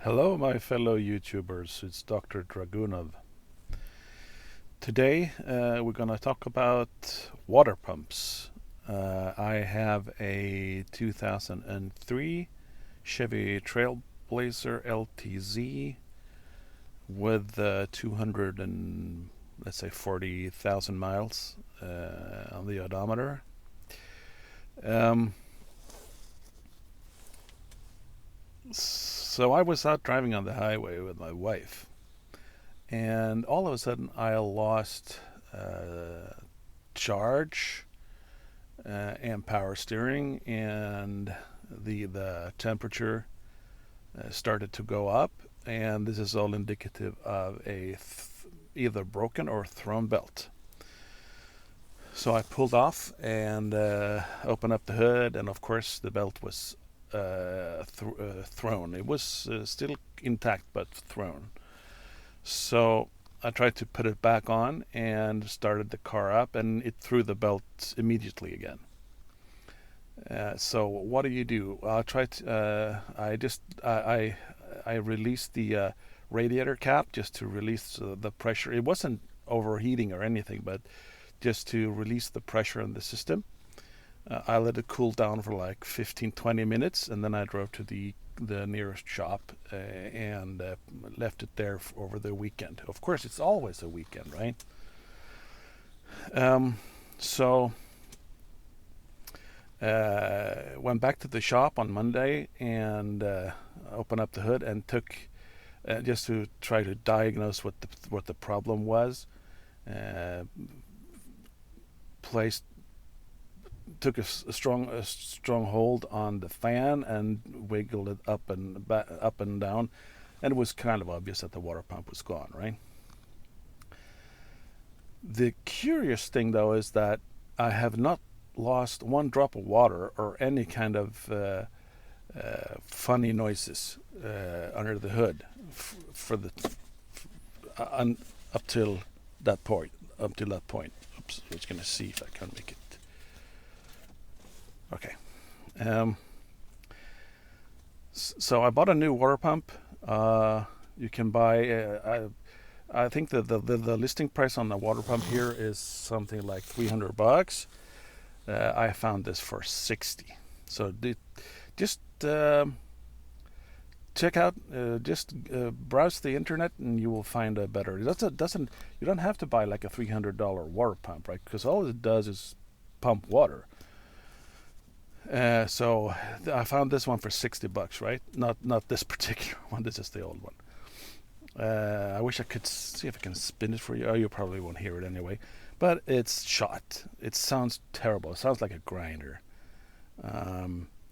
Hello, my fellow YouTubers. It's Dr. Dragunov. Today, we're going to talk about water pumps. I have a 2003 Chevy Trailblazer LTZ with 200 and let's say 40,000 miles on the odometer. Um, so I was out driving on the highway with my wife, and all of a sudden I lost charge and power steering, and the temperature started to go up, and this is all indicative of either broken or thrown belt. So I pulled off and opened up the hood, and of course the belt was thrown. It was still intact but thrown. So I tried to put it back on and started the car up, and it threw the belt immediately again. So what do? I tried. I released the radiator cap just to release the pressure. It wasn't overheating or anything, but just to release the pressure in the system. I let it cool down for like 15-20 minutes, and then I drove to the nearest shop and left it there over the weekend. Of course, it's always a weekend, right? So went back to the shop on Monday and opened up the hood and took just to try to diagnose what the problem was. Uh, placed took a strong hold on the fan and wiggled it up and down, and it was kind of obvious that the water pump was gone, right? The curious thing, though, is that I have not lost one drop of water or any kind of funny noises under the hood for the up till that point. Oops, I was going to see if I can make it. Okay. So I bought a new water pump. You can buy. I think the listing price on the water pump here is something like $300. I found this for 60. So just check out. Just browse the internet, and you will find a better. It doesn't. You don't have to buy like a $300 water pump, right? Because all it does is pump water. So I found this one for $60, right? Not this particular one. This is the old one. I wish I could see if I can spin it for you. Oh, you probably won't hear it anyway. But it's shot. It sounds terrible. It sounds like a grinder.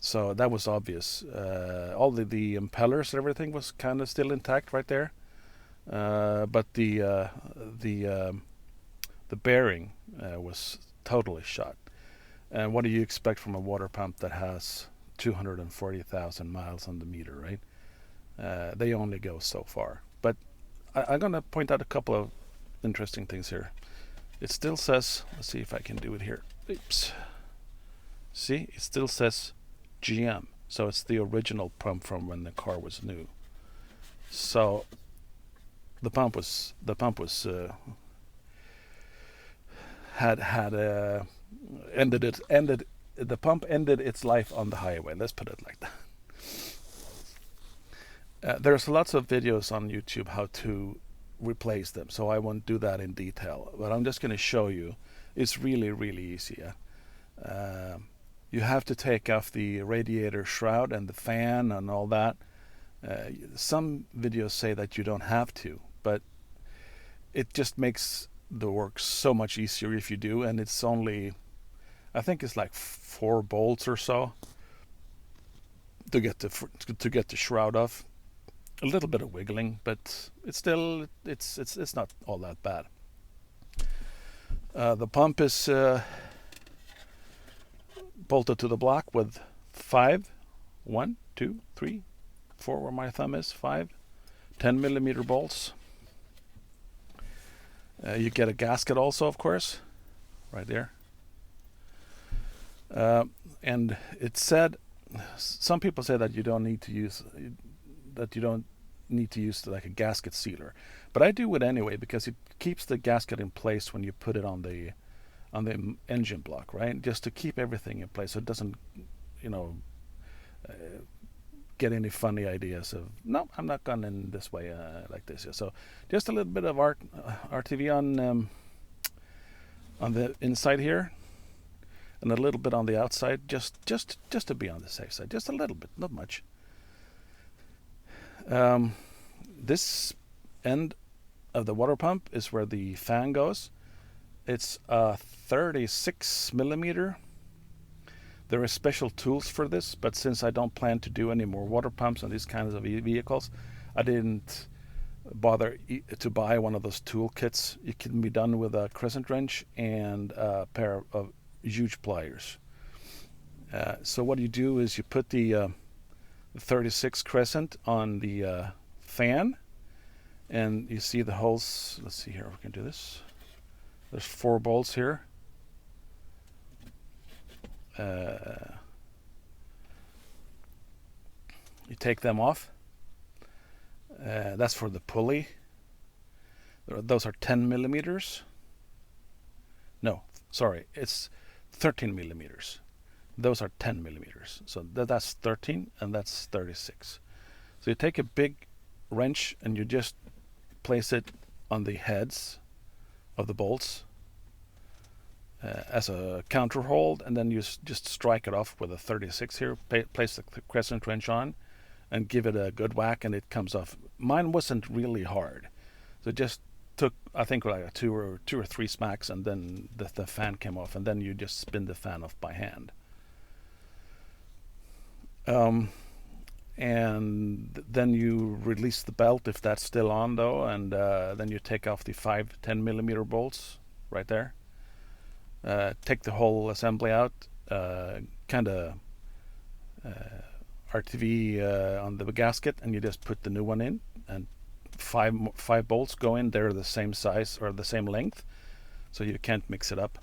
So that was obvious. All the impellers and everything was kind of still intact right there. But the bearing was totally shot. And what do you expect from a water pump that has 240,000 miles on the meter, right? They only go so far. But I'm going to point out a couple of interesting things here. It still says, let's see if I can do it here. Oops. See, it still says GM. So it's the original pump from when the car was new. So the pump was had ended the pump ended its life on the highway. Let's put it like that. There's lots of videos on YouTube how to replace them, so I won't do that in detail. But I'm just going to show you. It's really easy. You have to take off the radiator shroud and the fan and all that. Some videos say that you don't have to, but it just makes the work so much easier if you do. And it's only, I think it's like 4 bolts or so to get the shroud off. A little bit of wiggling, but it's still it's not all that bad. The pump is bolted to the block with 5, 1, 2, 3, 4 where my thumb is, 5 10mm bolts. You get a gasket also, of course, right there. And it said, some people say that you don't need to use, that you don't need to use like a gasket sealer, but I do it anyway because it keeps the gasket in place when you put it on the engine block, right? Just to keep everything in place so it doesn't, you know, uh, get any funny ideas of no, I'm not going in this way like this. Yeah. So just a little bit of RTV on the inside here, and a little bit on the outside, just to be on the safe side, just a little bit, not much. This end of the water pump is where the fan goes. It's a 36 millimeter. There are special tools for this, but since I don't plan to do any more water pumps on these kinds of vehicles, I didn't bother to buy one of those tool kits. It can be done with a crescent wrench and a pair of huge pliers. So what you do is you put the 36 crescent on the fan, and you see the holes. Let's see here, we can do this. There's 4 bolts here. You take them off. That's for the pulley. Those are 10 millimeters. No, sorry, it's 13 millimeters. Those are 10 millimeters. So that's 13 and that's 36. So you take a big wrench and you just place it on the heads of the bolts as a counter hold, and then you just strike it off with a 36 here, place the crescent wrench on and give it a good whack, and it comes off. Mine wasn't really hard, so it just took, I think, like two or three smacks, and then the fan came off, and then you just spin the fan off by hand. And then you release the belt if that's still on though, and then you take off the 5-10 millimeter bolts right there. Take the whole assembly out, kind of RTV on the gasket, and you just put the new one in, and five bolts go in. They're the same size or the same length, so you can't mix it up.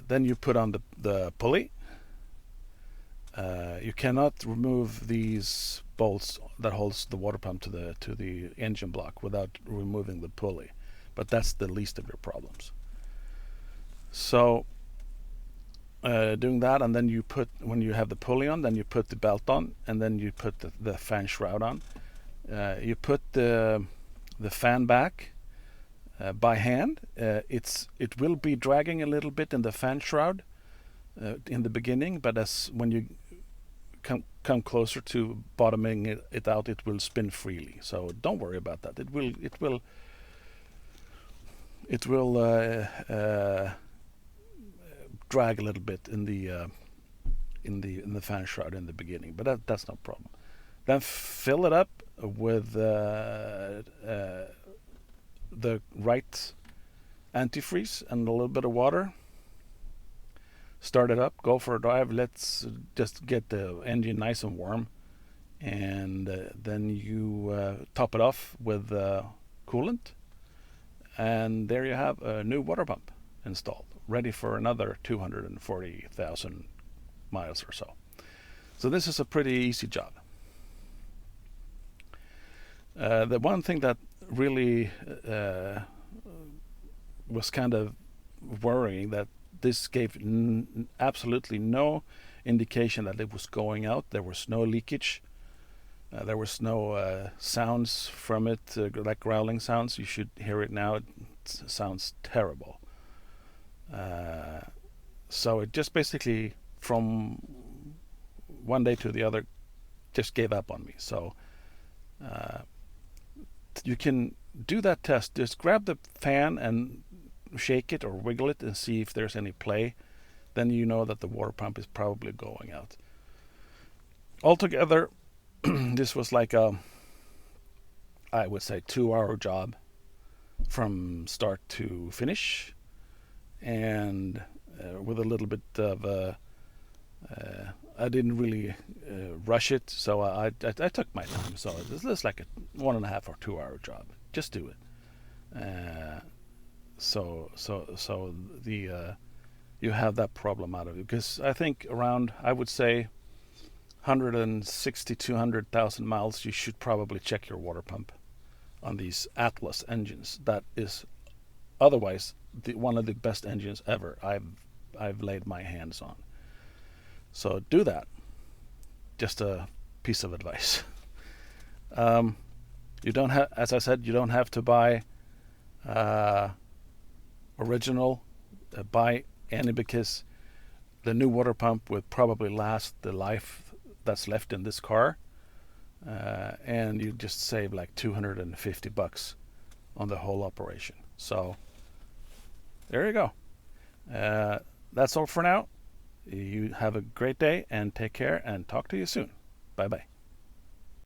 Then you put on the pulley. You cannot remove these bolts that holds the water pump to the engine block without removing the pulley, but that's the least of your problems. So doing that, and then you put, when you have the pulley on, then you put the belt on, and then you put the fan shroud on. You put the fan back by hand. It will be dragging a little bit in the fan shroud in the beginning, but as when you come closer to bottoming it out, it will spin freely. So don't worry about that. It will drag a little bit in the fan shroud in the beginning, but that's no problem. Then fill it up with the right antifreeze and a little bit of water. Start it up, go for a drive. Let's just get the engine nice and warm, and then you top it off with coolant, and there you have a new water pump installed, ready for another 240,000 miles or so. So this is a pretty easy job. The one thing that really was kind of worrying, that this gave absolutely no indication that it was going out. There was no leakage. There was no sounds from it, like growling sounds. You should hear it now. It sounds terrible. So it just basically, from one day to the other, just gave up on me. So you can do that test. Just grab the fan and shake it or wiggle it and see if there's any play. Then you know that the water pump is probably going out. Altogether, this was like a, I would say, 2-hour job from start to finish, and with a little bit of I didn't really rush it, so I took my time. So this is like a 1.5 or 2-hour job. Just do it. So the you have that problem out of it, because I think around, I would say, 160, 200,000 miles, you should probably check your water pump on these Atlas engines. That is otherwise one of the best engines ever I've laid my hands on. So do that. Just a piece of advice. You don't have, as I said, you don't have to buy original. Buy any, because the new water pump would probably last the life that's left in this car, and you just save like $250 on the whole operation. So there you go. That's all for now. You have a great day and take care, and talk to you soon. Bye bye.